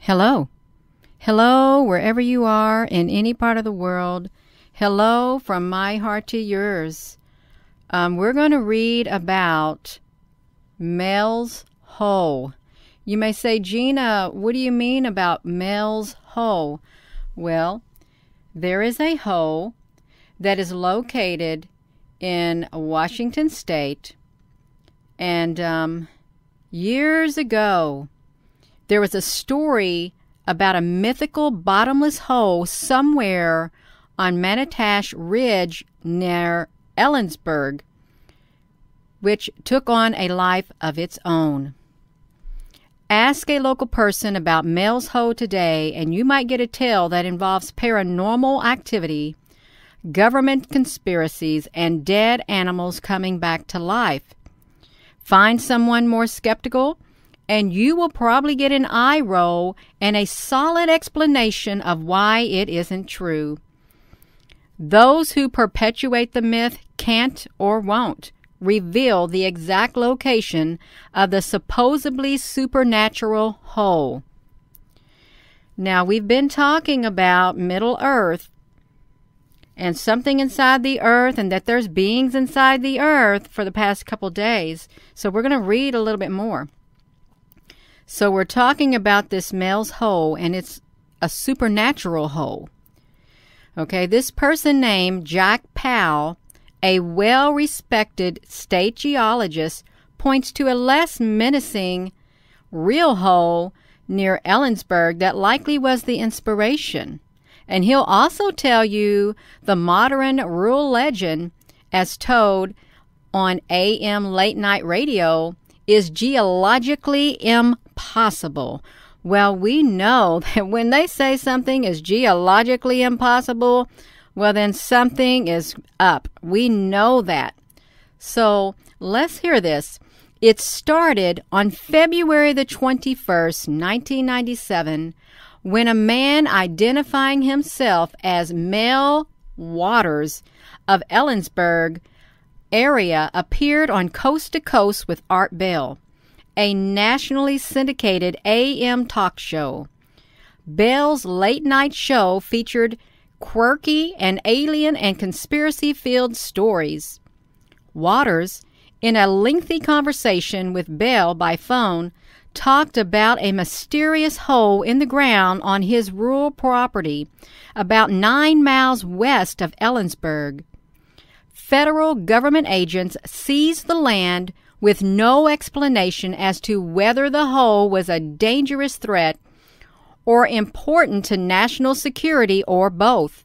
Hello. Hello, wherever you are in any part of the world. Hello from my heart to yours. We're going to read about Mel's Hole. You may say, Gina, what do you mean about Mel's Hole? Well, there is a hole that is located in Washington State. And years ago, there was a story about a mythical bottomless hole somewhere on Manitash Ridge near Ellensburg, which took on a life of its own. Ask a local person about Mel's Hole today, and you might get a tale that involves paranormal activity, government conspiracies, and dead animals coming back to life. Find someone more skeptical, and you will probably get an eye roll and a solid explanation of why it isn't true. Those who perpetuate the myth can't or won't reveal the exact location of the supposedly supernatural hole. Now, we've been talking about Middle Earth and something inside the earth, and that there's beings inside the earth for the past couple days. So we're going to read a little bit more. So we're talking about this Mel's Hole, and it's a supernatural hole. Okay, this person named Jack Powell, a well-respected state geologist, points to a less menacing real hole near Ellensburg that likely was the inspiration. And he'll also tell you the modern rural legend, as told on AM late-night radio, is geologically impossible. Well, we know that when they say something is geologically impossible, well, then something is up. We know that. So let's hear this. It started on February the 21st, 1997, when a man identifying himself as Mel Waters of Ellensburg area appeared on Coast to Coast with Art Bell, a nationally syndicated AM talk show. Bell's late-night show featured quirky and alien and conspiracy-filled stories. Waters, in a lengthy conversation with Bell by phone, talked about a mysterious hole in the ground on his rural property about 9 miles west of Ellensburg. Federal government agents seized the land with no explanation as to whether the hole was a dangerous threat or important to national security or both.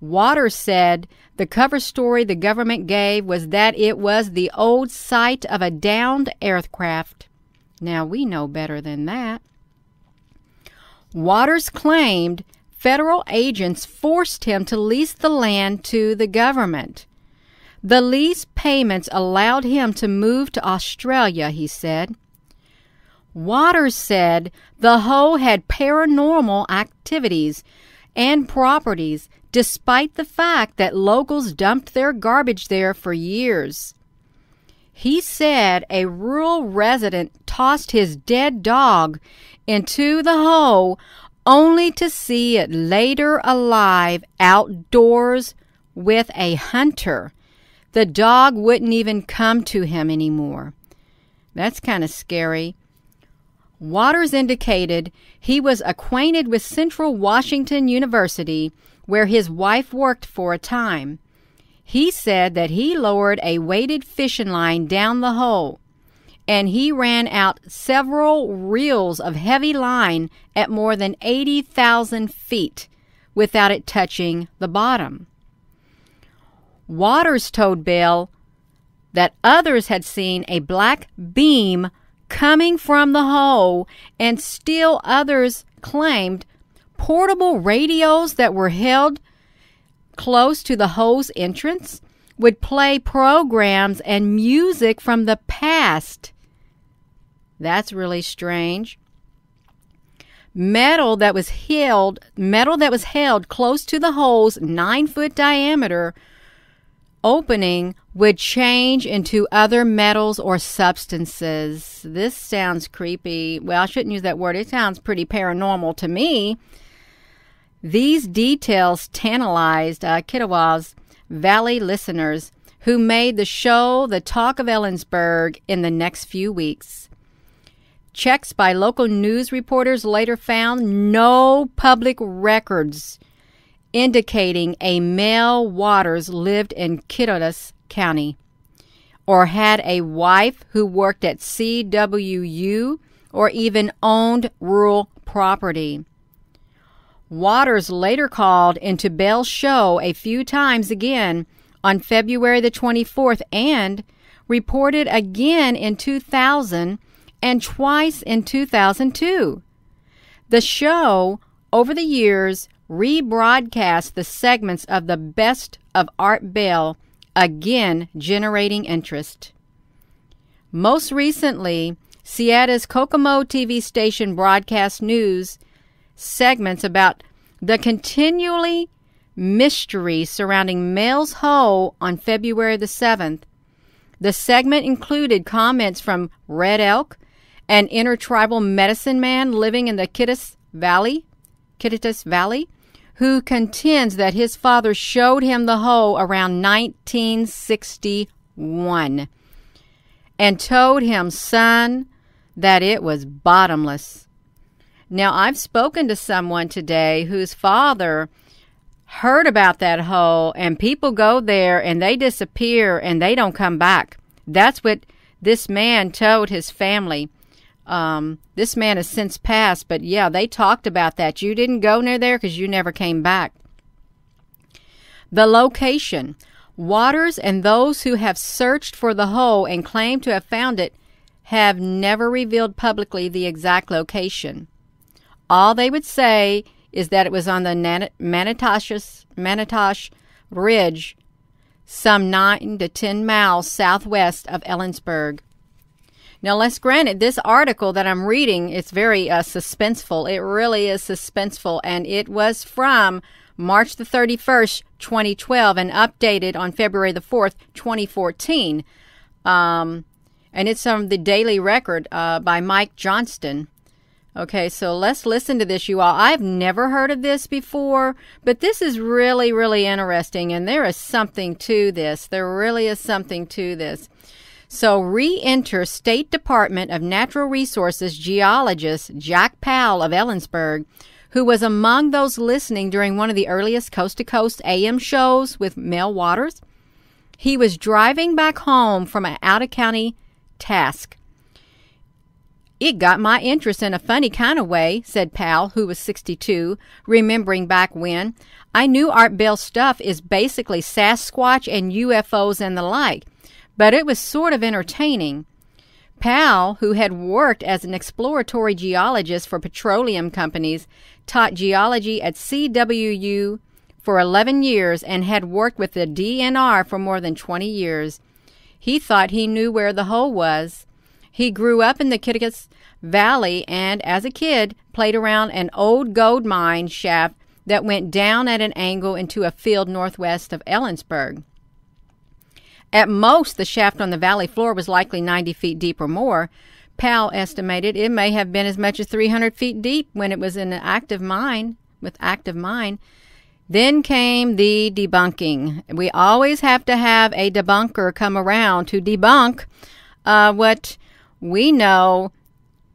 Waters said the cover story the government gave was that it was the old site of a downed aircraft. Now, we know better than that. Waters claimed federal agents forced him to lease the land to the government. The lease payments allowed him to move to Australia, he said. Waters said the hole had paranormal activities and properties, despite the fact that locals dumped their garbage there for years. He said a rural resident tossed his dead dog into the hole only to see it later alive outdoors with a hunter. The dog wouldn't even come to him anymore. That's kind of scary. Waters indicated he was acquainted with Central Washington University, where his wife worked for a time. He said that he lowered a weighted fishing line down the hole, and he ran out several reels of heavy line at more than 80,000 feet without it touching the bottom. Waters told Bell that others had seen a black beam coming from the hole, and still others claimed portable radios that were held close to the hole's entrance would play programs and music from the past. That's really strange. Metal that was held close to the hole's 9-foot diameter opening would change into other metals or substances. This sounds creepy. Well, I shouldn't use that word. It sounds pretty paranormal to me. These details tantalized Kittiwah's Valley listeners, who made the show the talk of Ellensburg in the next few weeks. Checks by local news reporters later found no public records indicating a Mel Waters lived in Kittitas County or had a wife who worked at CWU or even owned rural property. Waters later called into Bell's show a few times again on February the 24th and reported again in 2000 and twice in 2002. The show, over the years, rebroadcast the segments of the best of Art Bell, again generating interest. Most recently, Seatta's Kokomo TV station broadcast news segments about the continually mystery surrounding Mel's Hole on February the 7th. The segment included comments from Red Elk, an intertribal medicine man living in the Kittitas Valley, who contends that his father showed him the hole around 1961 and told him, son, that it was bottomless. Now, I've spoken to someone today whose father heard about that hole, and people go there and they disappear and they don't come back. That's what this man told his family. This man has since passed, but yeah, they talked about that. You didn't go near there because you never came back. The location. Waters and those who have searched for the hole and claim to have found it have never revealed publicly the exact location. All they would say is that it was on the Manitosh Ridge, some 9 to 10 miles southwest of Ellensburg. Now, let's grant it, this article that I'm reading, it's very suspenseful. It really is suspenseful, and it was from March the 31st, 2012, and updated on February the 4th, 2014. And it's from the Daily Record by Mike Johnston. Okay, so let's listen to this, you all. I've never heard of this before, but this is really, really interesting, and there is something to this. There really is something to this. So, re-enter State Department of Natural Resources geologist Jack Powell of Ellensburg, who was among those listening during one of the earliest coast-to-coast AM shows with Mel Waters. He was driving back home from an out-of-county task. It got my interest in a funny kind of way, said Powell, who was 62, remembering back when. I knew Art Bell's stuff is basically Sasquatch and UFOs and the like, but it was sort of entertaining. Powell, who had worked as an exploratory geologist for petroleum companies, taught geology at CWU for 11 years and had worked with the DNR for more than 20 years. He thought he knew where the hole was. He grew up in the Kittitas Valley and, as a kid, played around an old gold mine shaft that went down at an angle into a field northwest of Ellensburg. At most, the shaft on the valley floor was likely 90 feet deep or more. Powell estimated it may have been as much as 300 feet deep when it was in an active mine, Then came the debunking. We always have to have a debunker come around to debunk what we know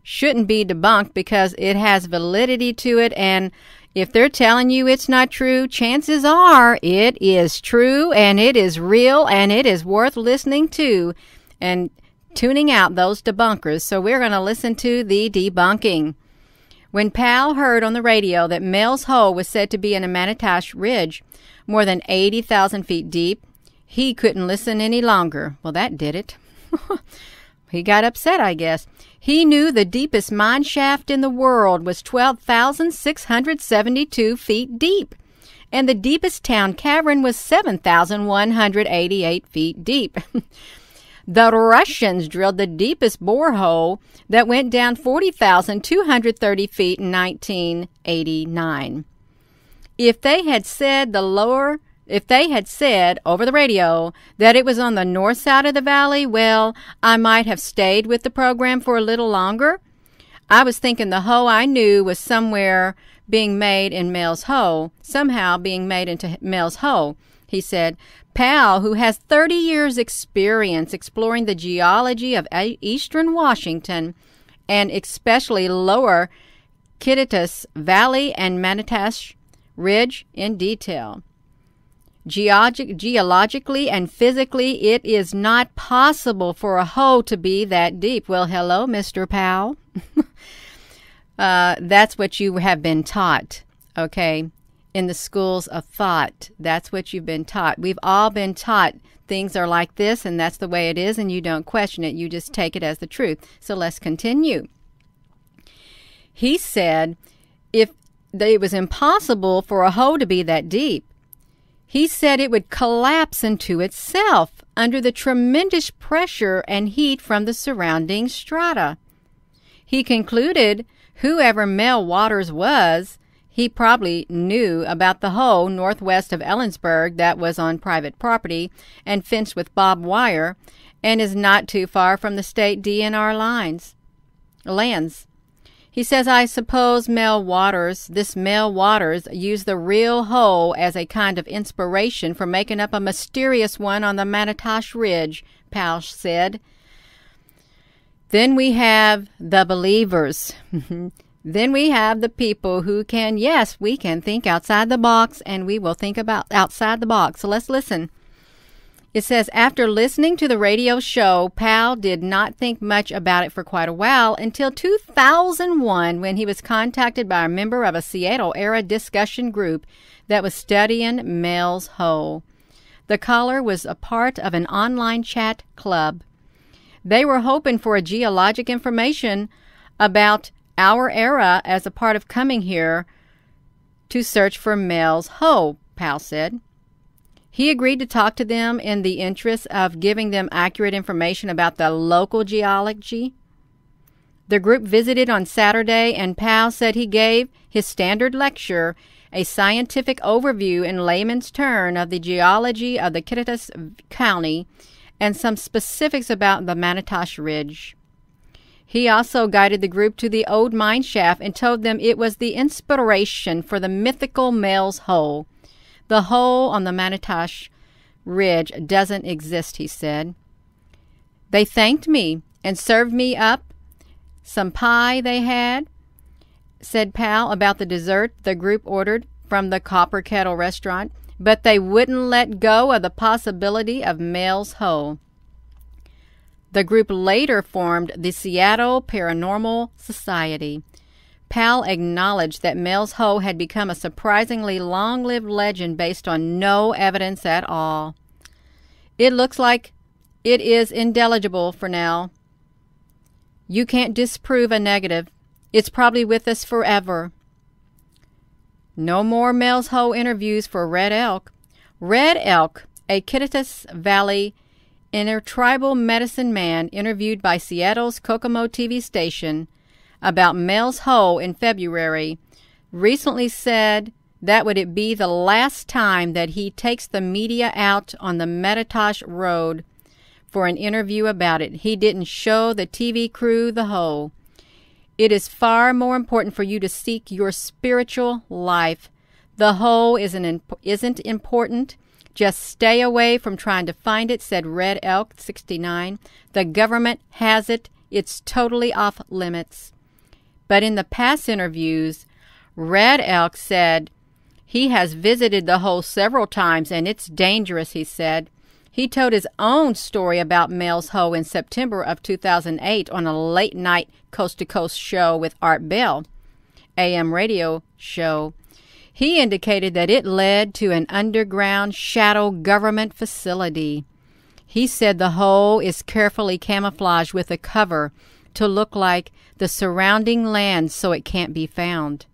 shouldn't be debunked because it has validity to it, and if they're telling you it's not true, chances are it is true and it is real and it is worth listening to and tuning out those debunkers. So we're going to listen to the debunking. When Powell heard on the radio that Mel's Hole was said to be in a Manitosh Ridge, more than 80,000 feet deep, he couldn't listen any longer. Well, that did it. He got upset, I guess. He knew the deepest mine shaft in the world was 12,672 feet deep, and the deepest town cavern was 7,188 feet deep. The Russians drilled the deepest borehole that went down 40,230 feet in 1989. If they had said the lower If they had said over the radio that it was on the north side of the valley, well, I might have stayed with the program for a little longer. I was thinking the hoe I knew was somewhere being made in Mel's Hoe, somehow being made into Mel's Hoe, he said. Powell, who has 30 years' experience exploring the geology of eastern Washington, and especially lower Kittitas Valley and Manitosh Ridge in detail. Geologically and physically, it is not possible for a hole to be that deep. Well, hello, Mr. Powell. That's what you have been taught, okay? In the schools of thought. That's what you've been taught. We've all been taught things are like this, and that's the way it is, and you don't question it. You just take it as the truth. So let's continue. He said if it was impossible for a hole to be that deep, he said it would collapse into itself under the tremendous pressure and heat from the surrounding strata. He concluded whoever Mel Waters was, he probably knew about the hole northwest of Ellensburg that was on private property and fenced with barbed wire and is not too far from the state DNR lands. He says, I suppose this Mel Waters, used the real hole as a kind of inspiration for making up a mysterious one on the Manitosh Ridge, Powell said. Then we have the believers. Then we have the people who can, yes, we can think outside the box, and we will think about outside the box. So let's listen. It says, after listening to the radio show, Powell did not think much about it for quite a while until 2001, when he was contacted by a member of a Seattle-era discussion group that was studying Mel's Hole. The caller was a part of an online chat club. They were hoping for a geologic information about our era as a part of coming here to search for Mel's Hole, Powell said. He agreed to talk to them in the interest of giving them accurate information about the local geology. The group visited on Saturday, and Powell said he gave his standard lecture, a scientific overview in layman's terms of the geology of the Kittitas County and some specifics about the Manitosh Ridge. He also guided the group to the old mine shaft and told them it was the inspiration for the mythical Mel's Hole. The hole on the Manitosh Ridge doesn't exist, he said. They thanked me and served me up some pie they had, said Powell about the dessert the group ordered from the Copper Kettle restaurant, but they wouldn't let go of the possibility of Mel's Hole. The group later formed the Seattle Paranormal Society. Powell acknowledged that Mel's Hole had become a surprisingly long-lived legend based on no evidence at all. It looks like it is indelible for now. You can't disprove a negative. It's probably with us forever. No more Mel's Hole interviews for Red Elk. Red Elk, a Kittitas Valley intertribal medicine man interviewed by Seattle's Kokomo TV station about Mel's Hole in February, recently said that would it be the last time that he takes the media out on the Manitosh Road for an interview about it. He didn't show the TV crew the hole. It is far more important for you to seek your spiritual life. The hole isn't important. Just stay away from trying to find it, said Red Elk 69. The government has it. It's totally off limits. But in the past interviews, Red Elk said he has visited the hole several times and it's dangerous, he said. He told his own story about Mel's Hole in September of 2008 on a late-night coast-to-coast show with Art Bell, AM radio show. He indicated that it led to an underground shadow government facility. He said the hole is carefully camouflaged with a cover to look like the surrounding land so it can't be found.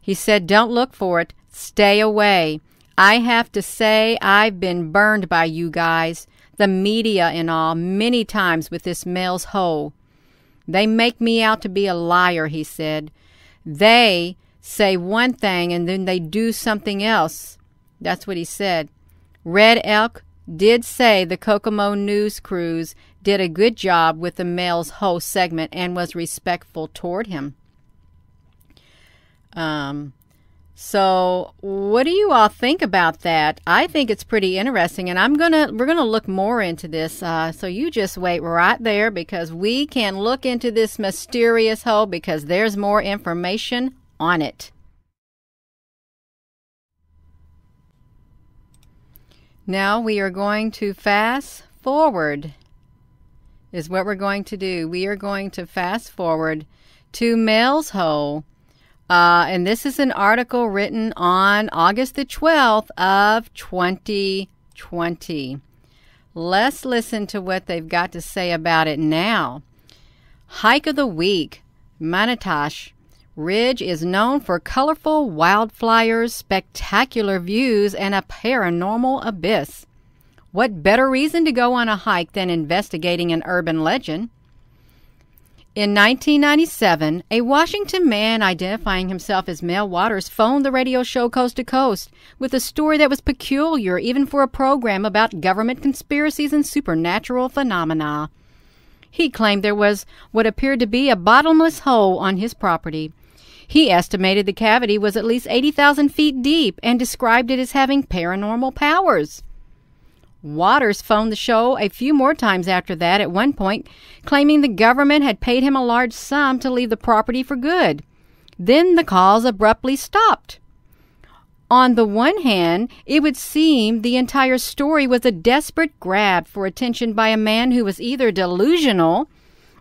He said, don't look for it. Stay away. I have to say I've been burned by you guys, the media and all, many times with this Mel's Hole. They make me out to be a liar, he said. They say one thing and then they do something else. That's what he said. Red Elk did say the Kokomo News Cruise did a good job with the Males Ho segment and was respectful toward him. So what do you all think about that? I think it's pretty interesting, and we're gonna look more into this. So you just wait right there, because we can look into this mysterious hole, because there's more information on it. Now we are going to fast forward, is what we're going to do. We are going to fast forward to Males Ho. And this is an article written on August the 12th of 2020. Let's listen to what they've got to say about it now. Hike of the week. Manitosh Ridge is known for colorful wildflowers, spectacular views, and a paranormal abyss. What better reason to go on a hike than investigating an urban legend? In 1997, a Washington man identifying himself as Mel Waters phoned the radio show Coast to Coast with a story that was peculiar even for a program about government conspiracies and supernatural phenomena. He claimed there was what appeared to be a bottomless hole on his property. He estimated the cavity was at least 80,000 feet deep and described it as having paranormal powers. Waters phoned the show a few more times after that, at one point claiming the government had paid him a large sum to leave the property for good. Then the calls abruptly stopped. On the one hand, it would seem the entire story was a desperate grab for attention by a man who was either delusional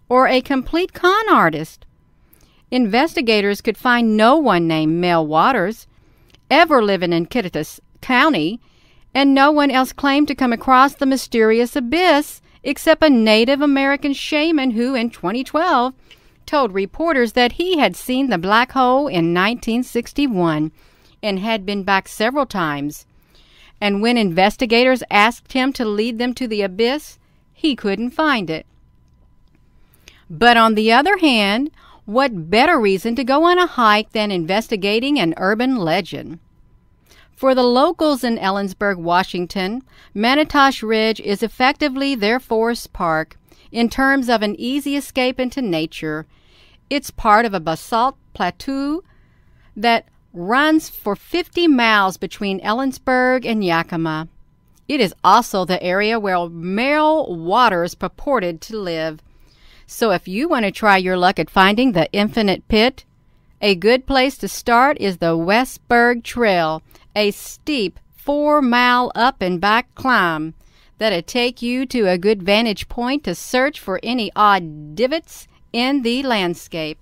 or a complete con artist. Investigators could find no one named Mel Waters ever living in Kittitas County, and no one else claimed to come across the mysterious abyss except a Native American shaman who, in 2012, told reporters that he had seen the black hole in 1961 and had been back several times. And when investigators asked him to lead them to the abyss, he couldn't find it. But on the other hand, what better reason to go on a hike than investigating an urban legend? For the locals in Ellensburg, Washington, Manitosh Ridge is effectively their forest park in terms of an easy escape into nature. It's part of a basalt plateau that runs for 50 miles between Ellensburg and Yakima. It is also the area where Mel Waters purported to live. So if you want to try your luck at finding the infinite pit, a good place to start is the Westburg Trail, a steep 4-mile up and back climb that'll take you to a good vantage point to search for any odd divots in the landscape.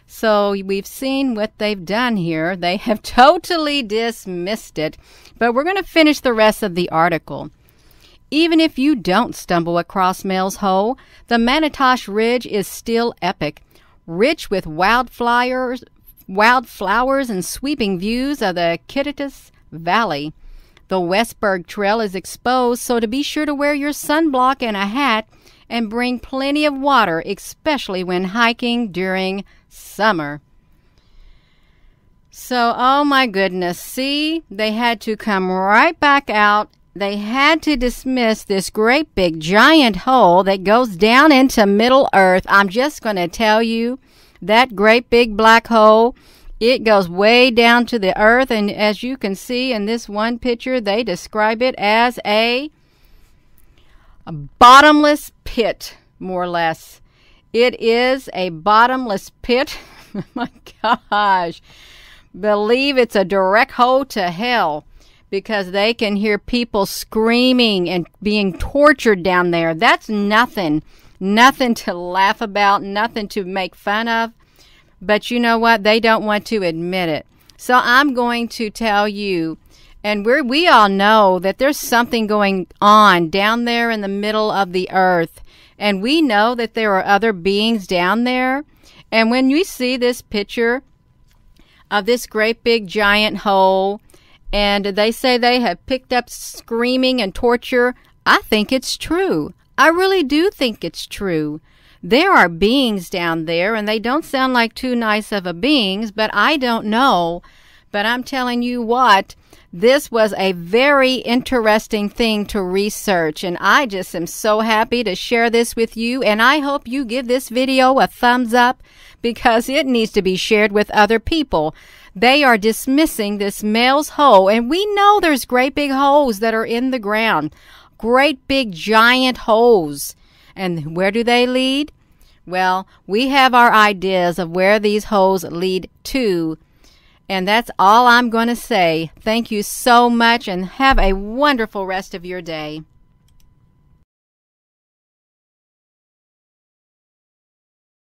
So we've seen what they've done here. They have totally dismissed it, but we're going to finish the rest of the article. Even if you don't stumble across Mels Ho, the Manitosh Ridge is still epic, rich with wildflowers and sweeping views of the Kittitas Valley. The Westburg Trail is exposed, so to be sure to wear your sunblock and a hat and bring plenty of water, especially when hiking during summer. So, oh my goodness, see, they had to come right back out. They had to dismiss this great big giant hole that goes down into Middle Earth. I'm just going to tell you, that great big black hole, it goes way down to the earth, and as you can see in this one picture, they describe it as a bottomless pit, more or less. It is a bottomless pit. Oh my gosh. Believe it's a direct hole to hell, because they can hear people screaming and being tortured down there. That's nothing to laugh about, nothing to make fun of. But you know what? They don't want to admit it. So I'm going to tell you, and we all know that there's something going on down there in the middle of the earth. And we know that there are other beings down there. And when you see this picture of this great big giant hole, and they say they have picked up screaming and torture, I think it's true. I really do think it's true. There are beings down there, and they don't sound like too nice of a beings, but I don't know. But I'm telling you what, This was a very interesting thing to research, and I just am so happy to share this with you, and I hope you give this video a thumbs up because it needs to be shared with other people. They are dismissing this male's hole, and we know there's great big holes that are in the ground. Great big giant holes. And where do they lead? Well, we have our ideas of where these holes lead to. And that's all I'm going to say. Thank you so much and have a wonderful rest of your day.